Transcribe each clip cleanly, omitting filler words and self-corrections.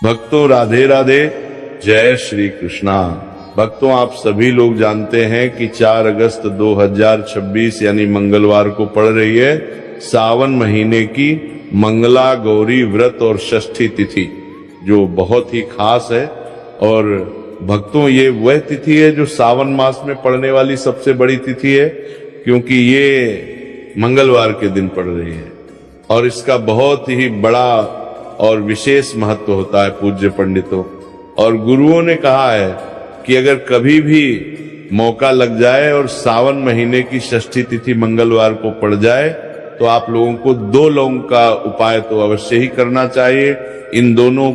भक्तों राधे राधे, जय श्री कृष्णा। भक्तों आप सभी लोग जानते हैं कि 4 अगस्त 2026 यानी मंगलवार को पड़ रही है सावन महीने की मंगला गौरी व्रत और षष्ठी तिथि, जो बहुत ही खास है। और भक्तों ये वह तिथि है जो सावन मास में पड़ने वाली सबसे बड़ी तिथि है, क्योंकि ये मंगलवार के दिन पड़ रही है और इसका बहुत ही बड़ा और विशेष महत्व होता है पूज्य पंडितों और गुरुओं ने कहा है कि अगर कभी भी मौका लग जाए और सावन महीने की षष्ठी तिथि मंगलवार को पड़ जाए तो आप लोगों को 2 लौंग का उपाय तो अवश्य ही करना चाहिए। इन दोनों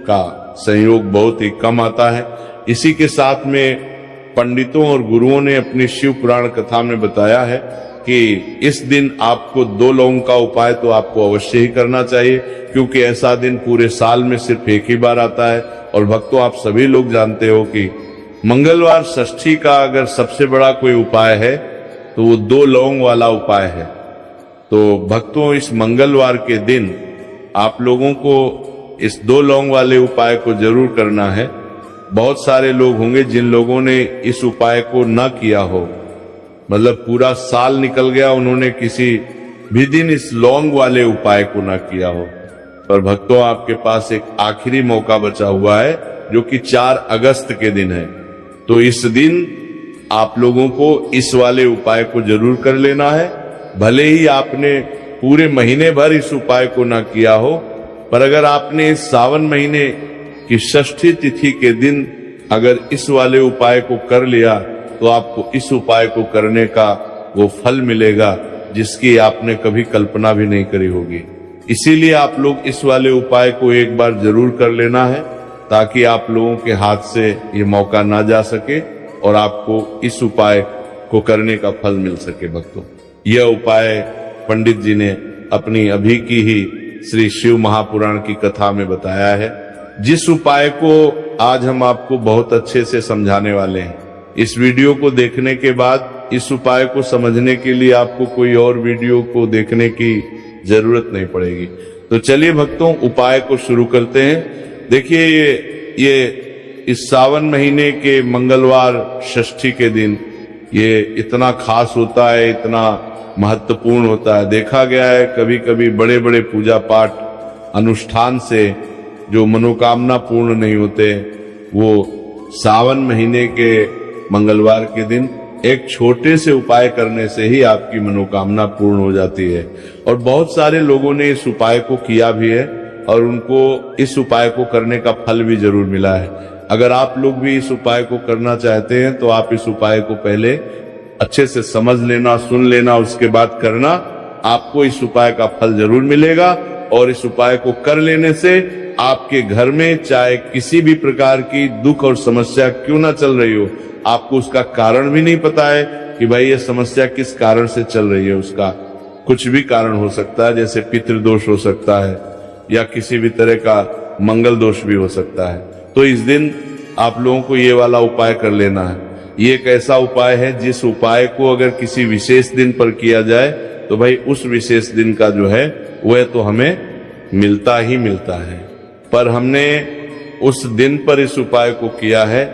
का संयोग बहुत ही कम आता है। इसी के साथ में पंडितों और गुरुओं ने अपनी शिव पुराण कथा में बताया है कि इस दिन आपको 2 लौंग का उपाय तो आपको अवश्य ही करना चाहिए, क्योंकि ऐसा दिन पूरे साल में सिर्फ एक ही बार आता है। और भक्तों आप सभी लोग जानते हो कि मंगलवार षष्ठी का अगर सबसे बड़ा कोई उपाय है तो वो 2 लौंग वाला उपाय है। तो भक्तों इस मंगलवार के दिन आप लोगों को इस 2 लौंग वाले उपाय को जरूर करना है। बहुत सारे लोग होंगे जिन लोगों ने इस उपाय को न किया हो, मतलब पूरा साल निकल गया उन्होंने किसी भी दिन इस लौंग वाले उपाय को ना किया हो। पर भक्तों आपके पास एक आखिरी मौका बचा हुआ है जो कि 4 अगस्त के दिन है। तो इस दिन आप लोगों को इस वाले उपाय को जरूर कर लेना है। भले ही आपने पूरे महीने भर इस उपाय को ना किया हो, पर अगर आपने इस सावन महीने की षष्ठी तिथि के दिन अगर इस वाले उपाय को कर लिया तो आपको इस उपाय को करने का वो फल मिलेगा जिसकी आपने कभी कल्पना भी नहीं करी होगी। इसीलिए आप लोग इस वाले उपाय को एक बार जरूर कर लेना है, ताकि आप लोगों के हाथ से ये मौका ना जा सके और आपको इस उपाय को करने का फल मिल सके। भक्तों यह उपाय पंडित जी ने अपनी अभी की ही श्री शिव महापुराण की कथा में बताया है, जिस उपाय को आज हम आपको बहुत अच्छे से समझाने वाले हैं। इस वीडियो को देखने के बाद इस उपाय को समझने के लिए आपको कोई और वीडियो को देखने की जरूरत नहीं पड़ेगी। तो चलिए भक्तों उपाय को शुरू करते हैं। देखिए ये इस सावन महीने के मंगलवार षष्ठी के दिन ये इतना खास होता है, इतना महत्वपूर्ण होता है। देखा गया है कभी कभी बड़े बड़े पूजा पाठ अनुष्ठान से जो मनोकामना पूर्ण नहीं होते, वो सावन महीने के मंगलवार के दिन एक छोटे से उपाय करने से ही आपकी मनोकामना पूर्ण हो जाती है। और बहुत सारे लोगों ने इस उपाय को किया भी है और उनको इस उपाय को करने का फल भी जरूर मिला है। अगर आप लोग भी इस उपाय को करना चाहते हैं तो आप इस उपाय को पहले अच्छे से समझ लेना, सुन लेना, उसके बाद करना। आपको इस उपाय का फल जरूर मिलेगा और इस उपाय को कर लेने से आपके घर में चाहे किसी भी प्रकार की दुख और समस्या क्यों ना चल रही हो, आपको उसका कारण भी नहीं पता है कि भाई ये समस्या किस कारण से चल रही है। उसका कुछ भी कारण हो सकता है, जैसे पितृदोष हो सकता है या किसी भी तरह का मंगल दोष भी हो सकता है। तो इस दिन आप लोगों को ये वाला उपाय कर लेना है। ये एक ऐसा उपाय है जिस उपाय को अगर किसी विशेष दिन पर किया जाए तो भाई उस विशेष दिन का जो है वह तो हमें मिलता ही मिलता है। पर हमने उस दिन पर इस उपाय को किया है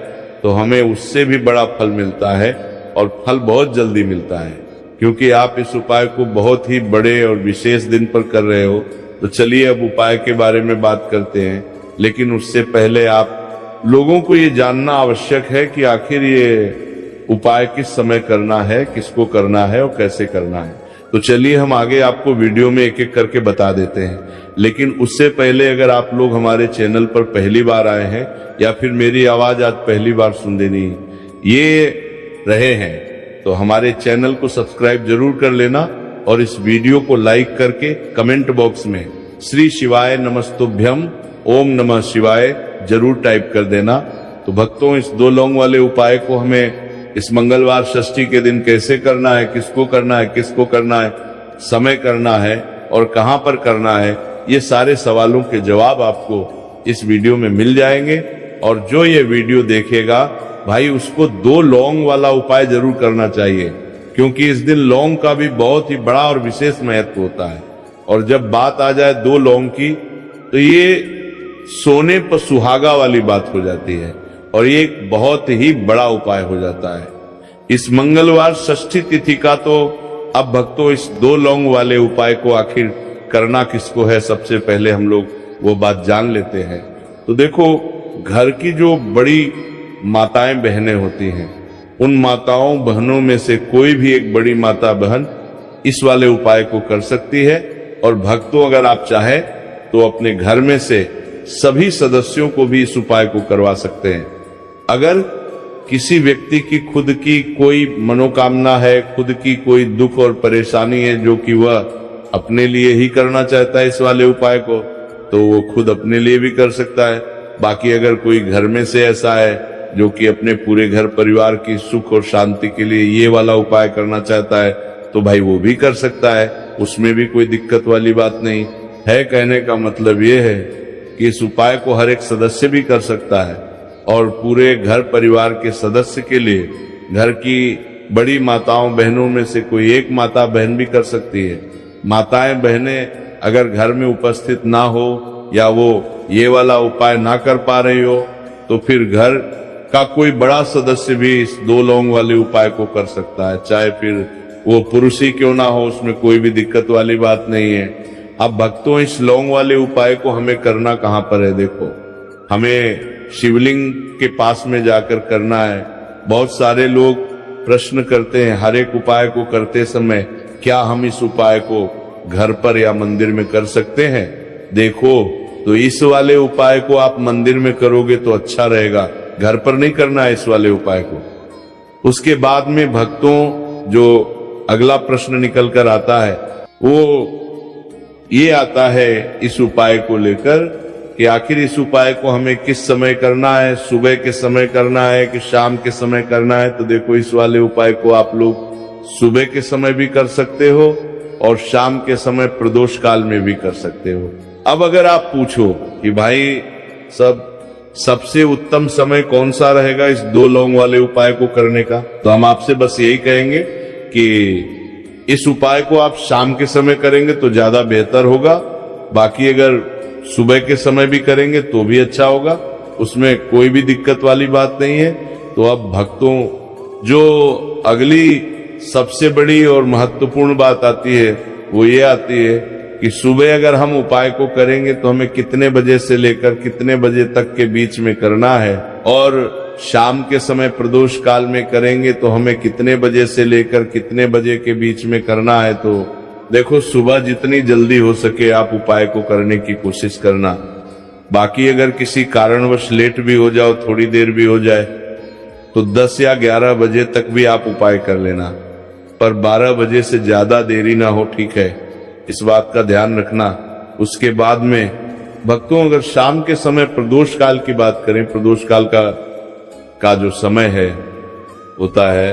तो हमें उससे भी बड़ा फल मिलता है और फल बहुत जल्दी मिलता है, क्योंकि आप इस उपाय को बहुत ही बड़े और विशेष दिन पर कर रहे हो। तो चलिए अब उपाय के बारे में बात करते हैं, लेकिन उससे पहले आप लोगों को ये जानना आवश्यक है कि आखिर ये उपाय किस समय करना है, किसको करना है और कैसे करना है। तो चलिए हम आगे आपको वीडियो में एक एक करके बता देते हैं। लेकिन उससे पहले अगर आप लोग हमारे चैनल पर पहली बार आए हैं या फिर मेरी आवाज आज पहली बार सुन देनी ये रहे हैं तो हमारे चैनल को सब्सक्राइब जरूर कर लेना और इस वीडियो को लाइक करके कमेंट बॉक्स में श्री शिवाय नमस्तुभ्यम ओम नमः शिवाय जरूर टाइप कर देना। तो भक्तों इस 2 लौंग वाले उपाय को हमें इस मंगलवार षष्ठी के दिन कैसे करना है, किसको करना है, किसको करना है, समय करना है और कहां पर करना है, ये सारे सवालों के जवाब आपको इस वीडियो में मिल जाएंगे। और जो ये वीडियो देखेगा भाई उसको 2 लौंग वाला उपाय जरूर करना चाहिए, क्योंकि इस दिन लौंग का भी बहुत ही बड़ा और विशेष महत्व होता है। और जब बात आ जाए 2 लौंग की तो ये सोने पर सुहागा वाली बात हो जाती है और ये एक बहुत ही बड़ा उपाय हो जाता है। इस मंगलवार षष्ठी तिथि का तो अब भक्तों इस 2 लौंग वाले उपाय को आखिर करना किसको है, सबसे पहले हम लोग वो बात जान लेते हैं। तो देखो, घर की जो बड़ी माताएं बहनें होती हैं, उन माताओं बहनों में से कोई भी एक बड़ी माता बहन इस वाले उपाय को कर सकती है। और भक्तों, अगर आप चाहे तो अपने घर में से सभी सदस्यों को भी इस उपाय को करवा सकते हैं। अगर किसी व्यक्ति की खुद की कोई मनोकामना है, खुद की कोई दुख और परेशानी है जो कि वह अपने लिए ही करना चाहता है इस वाले उपाय को, तो वो खुद अपने लिए भी कर सकता है। बाकी अगर कोई घर में से ऐसा है जो कि अपने पूरे घर परिवार की सुख और शांति के लिए ये वाला उपाय करना चाहता है, तो भाई वो भी कर सकता है, उसमें भी कोई दिक्कत वाली बात नहीं है। कहने का मतलब ये है कि इस उपाय को हर एक सदस्य भी कर सकता है और पूरे घर परिवार के सदस्य के लिए घर की बड़ी माताओं बहनों में से कोई एक माता बहन भी कर सकती है। माताएं बहनें अगर घर में उपस्थित ना हो या वो ये वाला उपाय ना कर पा रही हो, तो फिर घर का कोई बड़ा सदस्य भी इस 2 लौंग वाले उपाय को कर सकता है, चाहे फिर वो पुरुष ही क्यों ना हो, उसमें कोई भी दिक्कत वाली बात नहीं है। अब भक्तों, इस लौंग वाले उपाय को हमें करना कहाँ पर है? देखो, हमें शिवलिंग के पास में जाकर करना है। बहुत सारे लोग प्रश्न करते हैं हर एक उपाय को करते समय, क्या हम इस उपाय को घर पर या मंदिर में कर सकते हैं? देखो, तो इस वाले उपाय को आप मंदिर में करोगे तो अच्छा रहेगा, घर पर नहीं करना है इस वाले उपाय को। उसके बाद में भक्तों, जो अगला प्रश्न निकल कर आता है वो ये आता है इस उपाय को लेकर कि आखिर इस उपाय को हमें किस समय करना है, सुबह के समय करना है कि शाम के समय करना है? तो देखो, इस वाले उपाय को आप लोग सुबह के समय भी कर सकते हो और शाम के समय प्रदोष काल में भी कर सकते हो। अब अगर आप पूछो कि भाई सबसे उत्तम समय कौन सा रहेगा इस 2 लौंग वाले उपाय को करने का, तो हम आपसे बस यही कहेंगे कि इस उपाय को आप शाम के समय करेंगे तो ज्यादा बेहतर होगा। बाकी अगर सुबह के समय भी करेंगे तो भी अच्छा होगा, उसमें कोई भी दिक्कत वाली बात नहीं है। तो अब भक्तों, जो अगली सबसे बड़ी और महत्वपूर्ण बात आती है वो ये आती है कि सुबह अगर हम उपाय को करेंगे तो हमें कितने बजे से लेकर कितने बजे तक के बीच में करना है, और शाम के समय प्रदोष काल में करेंगे तो हमें कितने बजे से लेकर कितने बजे के बीच में करना है। तो देखो, सुबह जितनी जल्दी हो सके आप उपाय को करने की कोशिश करना। बाकी अगर किसी कारणवश लेट भी हो जाओ, थोड़ी देर भी हो जाए, तो 10 या 11 बजे तक भी आप उपाय कर लेना, पर 12 बजे से ज्यादा देरी ना हो, ठीक है? इस बात का ध्यान रखना। उसके बाद में भक्तों, अगर शाम के समय प्रदोष काल की बात करें, प्रदोष काल का जो समय है होता है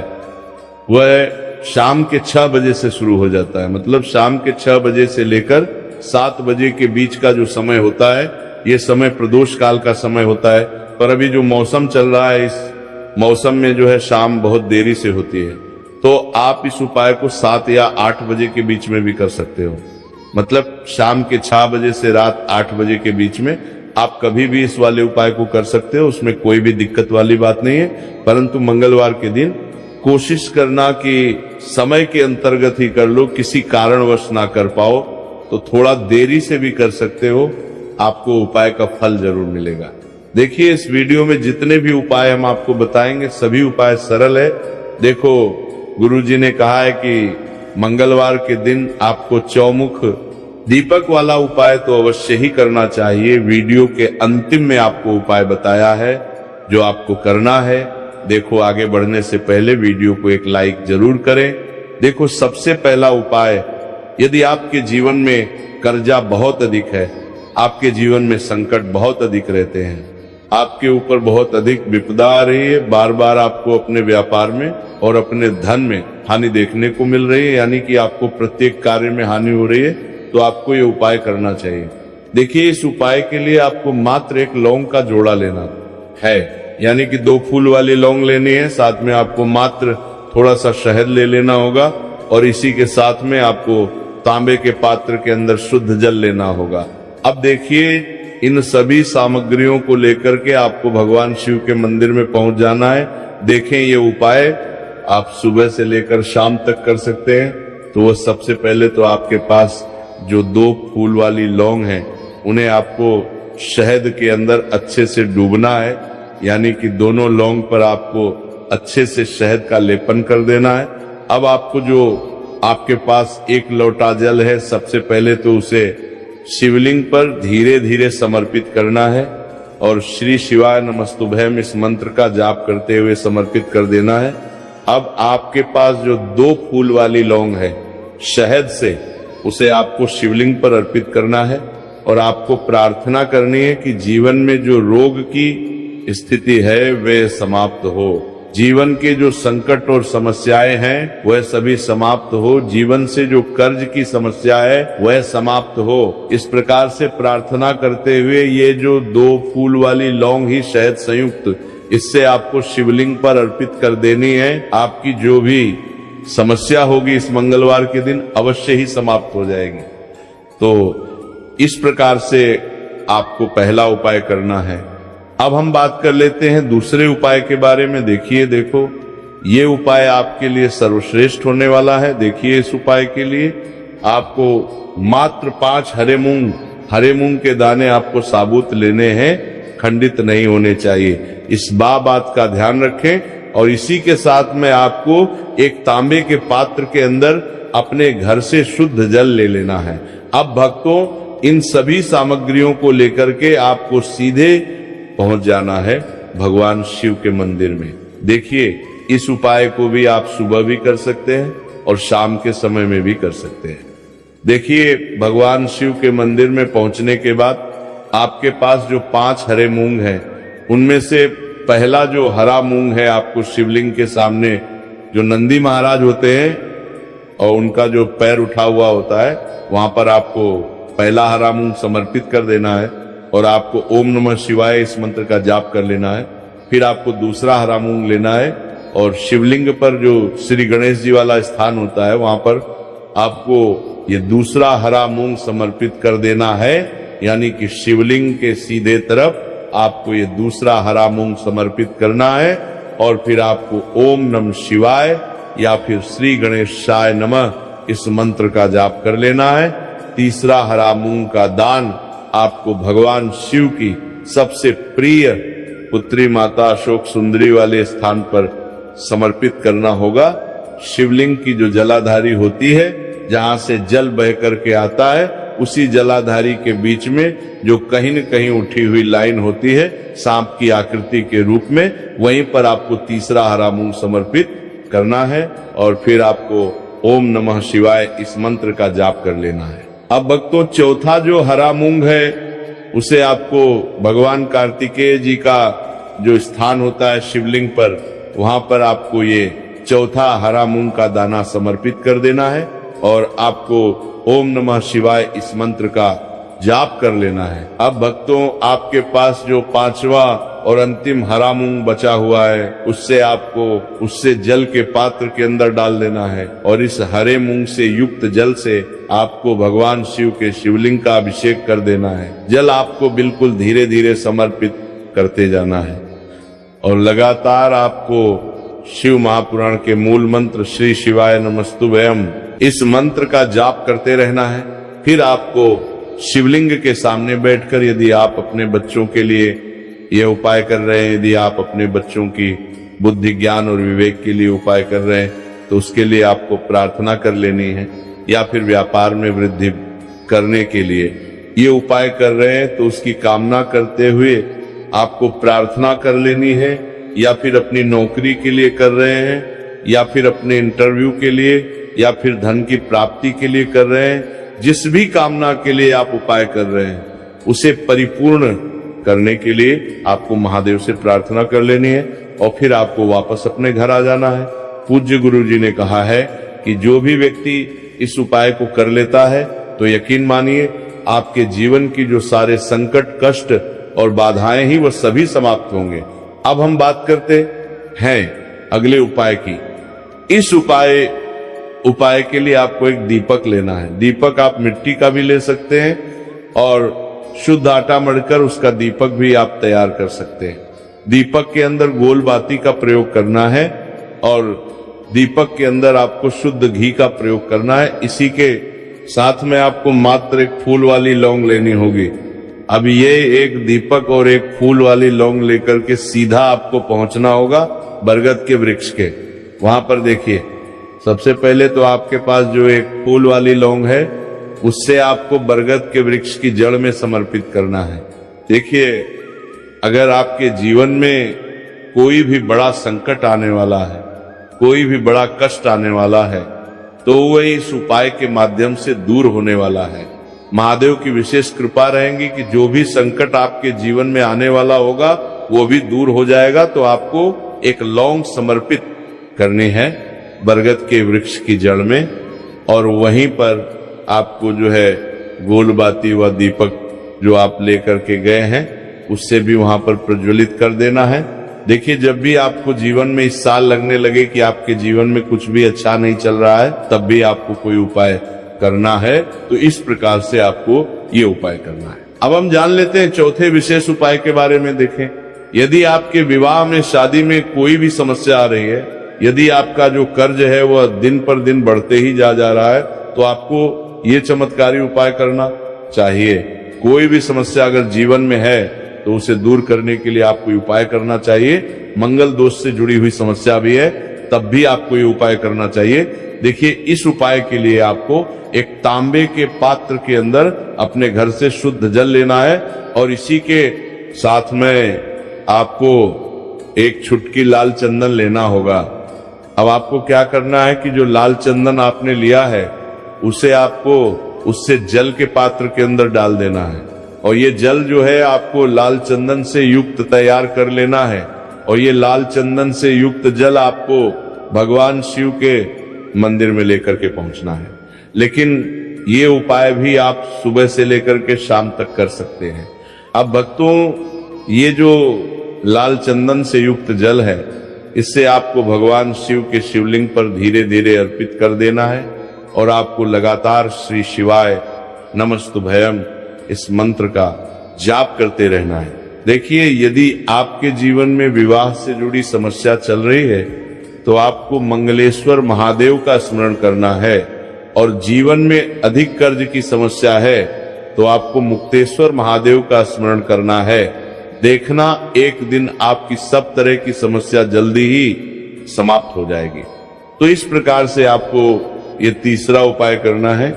वह शाम के 6 बजे से शुरू हो जाता है। मतलब शाम के 6 बजे से लेकर 7 बजे के बीच का जो समय होता है, ये समय प्रदोष काल का समय होता है। पर अभी जो मौसम चल रहा है, इस मौसम में जो है शाम बहुत देरी से होती है, तो आप इस उपाय को 7 या 8 बजे के बीच में भी कर सकते हो। मतलब शाम के 6 बजे से रात 8 बजे के बीच में आप कभी भी इस वाले उपाय को कर सकते हो, उसमें कोई भी दिक्कत वाली बात नहीं है। परंतु मंगलवार के दिन कोशिश करना कि समय के अंतर्गत ही कर लो, किसी कारणवश ना कर पाओ तो थोड़ा देरी से भी कर सकते हो, आपको उपाय का फल जरूर मिलेगा। देखिए, इस वीडियो में जितने भी उपाय हम आपको बताएंगे सभी उपाय सरल है। देखो, गुरुजी ने कहा है कि मंगलवार के दिन आपको चौमुख दीपक वाला उपाय तो अवश्य ही करना चाहिए। वीडियो के अंतिम में आपको उपाय बताया है जो आपको करना है। देखो, आगे बढ़ने से पहले वीडियो को एक लाइक जरूर करें। देखो, सबसे पहला उपाय, यदि आपके जीवन में कर्जा बहुत अधिक है, आपके जीवन में संकट बहुत अधिक रहते हैं, आपके ऊपर बहुत अधिक विपदा आ रही है, बार बार आपको अपने व्यापार में और अपने धन में हानि देखने को मिल रही है, यानी कि आपको प्रत्येक कार्य में हानि हो रही है, तो आपको ये उपाय करना चाहिए। देखिए, इस उपाय के लिए आपको मात्र 1 लौंग का जोड़ा लेना है, यानी कि 2 फूल वाली लौंग लेनी है। साथ में आपको मात्र थोड़ा सा शहद ले लेना होगा और इसी के साथ में आपको तांबे के पात्र के अंदर शुद्ध जल लेना होगा। अब देखिए, इन सभी सामग्रियों को लेकर के आपको भगवान शिव के मंदिर में पहुंच जाना है। देखें, ये उपाय आप सुबह से लेकर शाम तक कर सकते हैं। तो वो सबसे पहले तो आपके पास जो 2 फूल वाली लौंग है, उन्हें आपको शहद के अंदर अच्छे से डूबना है, यानी कि दोनों लौंग पर आपको अच्छे से शहद का लेपन कर देना है। अब आपको जो आपके पास 1 लोटा जल है, सबसे पहले तो उसे शिवलिंग पर धीरे धीरे समर्पित करना है और श्री शिवाय नमस्तुभ्यम इस मंत्र का जाप करते हुए समर्पित कर देना है। अब आपके पास जो 2 फूल वाली लौंग है शहद से, उसे आपको शिवलिंग पर अर्पित करना है और आपको प्रार्थना करनी है कि जीवन में जो रोग की स्थिति है वह समाप्त हो, जीवन के जो संकट और समस्याएं हैं वह सभी समाप्त हो, जीवन से जो कर्ज की समस्या है वह समाप्त हो। इस प्रकार से प्रार्थना करते हुए ये जो 2 फूल वाली लौंग ही शहद संयुक्त, इससे आपको शिवलिंग पर अर्पित कर देनी है। आपकी जो भी समस्या होगी इस मंगलवार के दिन अवश्य ही समाप्त हो जाएगी। तो इस प्रकार से आपको पहला उपाय करना है। अब हम बात कर लेते हैं दूसरे उपाय के बारे में। देखो, ये उपाय आपके लिए सर्वश्रेष्ठ होने वाला है। देखिए, इस उपाय के लिए आपको मात्र 5 हरे मूंग के दाने आपको साबुत लेने हैं, खंडित नहीं होने चाहिए। इस बात का ध्यान रखें। और इसी के साथ में आपको एक तांबे के पात्र के अंदर अपने घर से शुद्ध जल ले लेना है। अब भक्तों, इन सभी सामग्रियों को लेकर के आपको सीधे पहुंच जाना है भगवान शिव के मंदिर में। देखिए, इस उपाय को भी आप सुबह भी कर सकते हैं और शाम के समय में भी कर सकते हैं। देखिए, भगवान शिव के मंदिर में पहुंचने के बाद आपके पास जो 5 हरे मूंग हैं, उनमें से पहला जो हरा मूंग है, आपको शिवलिंग के सामने जो नंदी महाराज होते हैं और उनका जो पैर उठा हुआ होता है, वहां पर आपको पहला हरा मूंग समर्पित कर देना है और आपको ओम नमः शिवाय इस मंत्र का जाप कर लेना है। फिर आपको दूसरा हरा मूंग लेना है और शिवलिंग पर जो श्री गणेश जी वाला स्थान होता है, वहां पर आपको ये दूसरा हरा मूंग समर्पित कर देना है, यानी कि शिवलिंग के सीधे तरफ आपको ये दूसरा हरा मूंग समर्पित करना है। और फिर आपको ओम नमः शिवाय या फिर श्री गणेशाय नमः इस मंत्र का जाप कर लेना है। तीसरा हरा मूंग का दान आपको भगवान शिव की सबसे प्रिय पुत्री माता अशोक सुंदरी वाले स्थान पर समर्पित करना होगा। शिवलिंग की जो जलाधारी होती है, जहां से जल बह करके आता है, उसी जलाधारी के बीच में जो कहीं न कहीं उठी हुई लाइन होती है सांप की आकृति के रूप में, वहीं पर आपको तीसरा हरा मूंग समर्पित करना है और फिर आपको ओम नमः शिवाय इस मंत्र का जाप कर लेना है। अब भक्तों, चौथा जो हरा मूंग है उसे आपको भगवान कार्तिकेय जी का जो स्थान होता है शिवलिंग पर, वहां पर आपको ये चौथा हरा मूंग का दाना समर्पित कर देना है और आपको ओम नमः शिवाय इस मंत्र का जाप कर लेना है। अब भक्तों, आपके पास जो 5वां और अंतिम हरा मूंग बचा हुआ है, उससे जल के पात्र के अंदर डाल देना है और इस हरे मूंग से युक्त जल से आपको भगवान शिव के शिवलिंग का अभिषेक कर देना है। जल आपको बिल्कुल धीरे धीरे समर्पित करते जाना है और लगातार आपको शिव महापुराण के मूल मंत्र श्री शिवाय नमस्तुभ्यम इस मंत्र का जाप करते रहना है। फिर आपको शिवलिंग के सामने बैठकर, यदि आप अपने बच्चों के लिए यह उपाय कर रहे हैं, यदि आप अपने बच्चों की बुद्धि ज्ञान और विवेक के लिए उपाय कर रहे हैं, तो उसके लिए आपको प्रार्थना कर लेनी है। या फिर व्यापार में वृद्धि करने के लिए ये उपाय कर रहे हैं तो उसकी कामना करते हुए आपको प्रार्थना कर लेनी है। या फिर अपनी नौकरी के लिए कर रहे हैं, या फिर अपने इंटरव्यू के लिए, या फिर धन की प्राप्ति के लिए कर रहे हैं, जिस भी कामना के लिए आप उपाय कर रहे हैं, उसे परिपूर्ण करने के लिए आपको महादेव से प्रार्थना कर लेनी है और फिर आपको वापस अपने घर आ जाना है। पूज्य गुरु जी ने कहा है कि जो भी व्यक्ति इस उपाय को कर लेता है तो यकीन मानिए आपके जीवन की जो सारे संकट, कष्ट और बाधाएं ही वो सभी समाप्त होंगे। अब हम बात करते हैं अगले उपाय की। इस उपाय के लिए आपको एक दीपक लेना है। दीपक आप मिट्टी का भी ले सकते हैं और शुद्ध आटा मढ़कर उसका दीपक भी आप तैयार कर सकते हैं। दीपक के अंदर गोल बाती का प्रयोग करना है और दीपक के अंदर आपको शुद्ध घी का प्रयोग करना है। इसी के साथ में आपको मात्र एक फूल वाली लौंग लेनी होगी। अब ये एक दीपक और एक फूल वाली लौंग लेकर के सीधा आपको पहुंचना होगा बरगद के वृक्ष के। वहां पर देखिए, सबसे पहले तो आपके पास जो एक फूल वाली लौंग है उससे आपको बरगद के वृक्ष की जड़ में समर्पित करना है। देखिए, अगर आपके जीवन में कोई भी बड़ा संकट आने वाला है, कोई भी बड़ा कष्ट आने वाला है, तो वह इस उपाय के माध्यम से दूर होने वाला है। महादेव की विशेष कृपा रहेगी कि जो भी संकट आपके जीवन में आने वाला होगा वो भी दूर हो जाएगा। तो आपको एक लौंग समर्पित करनी है बरगद के वृक्ष की जड़ में, और वहीं पर आपको जो है गोल बाती व दीपक जो आप लेकर के गए हैं उससे भी वहां पर प्रज्वलित कर देना है। देखिए, जब भी आपको जीवन में इस साल लगने लगे कि आपके जीवन में कुछ भी अच्छा नहीं चल रहा है, तब भी आपको कोई उपाय करना है, तो इस प्रकार से आपको ये उपाय करना है। अब हम जान लेते हैं चौथे विशेष उपाय के बारे में। देखें, यदि आपके विवाह में, शादी में कोई भी समस्या आ रही है, यदि आपका जो कर्ज है वह दिन पर दिन बढ़ते ही जा रहा है, तो आपको ये चमत्कारी उपाय करना चाहिए। कोई भी समस्या अगर जीवन में है तो उसे दूर करने के लिए आपको उपाय करना चाहिए। मंगल दोष से जुड़ी हुई समस्या भी है तब भी आपको ये उपाय करना चाहिए। देखिए, इस उपाय के लिए आपको एक तांबे के पात्र के अंदर अपने घर से शुद्ध जल लेना है और इसी के साथ में आपको एक छुटकी लाल चंदन लेना होगा। अब आपको क्या करना है कि जो लाल चंदन आपने लिया है उसे आपको उससे जल के पात्र के अंदर डाल देना है, और ये जल जो है आपको लाल चंदन से युक्त तैयार कर लेना है, और ये लाल चंदन से युक्त जल आपको भगवान शिव के मंदिर में लेकर के पहुंचना है। लेकिन ये उपाय भी आप सुबह से लेकर के शाम तक कर सकते हैं। अब भक्तों, ये जो लाल चंदन से युक्त जल है, इससे आपको भगवान शिव के शिवलिंग पर धीरे धीरे अर्पित कर देना है और आपको लगातार श्री शिवाय नमस्तुभयम इस मंत्र का जाप करते रहना है। देखिए, यदि आपके जीवन में विवाह से जुड़ी समस्या चल रही है तो आपको मंगलेश्वर महादेव का स्मरण करना है, और जीवन में अधिक कर्ज की समस्या है तो आपको मुक्तेश्वर महादेव का स्मरण करना है। देखना, एक दिन आपकी सब तरह की समस्या जल्दी ही समाप्त हो जाएगी। तो इस प्रकार से आपको ये तीसरा उपाय करना है।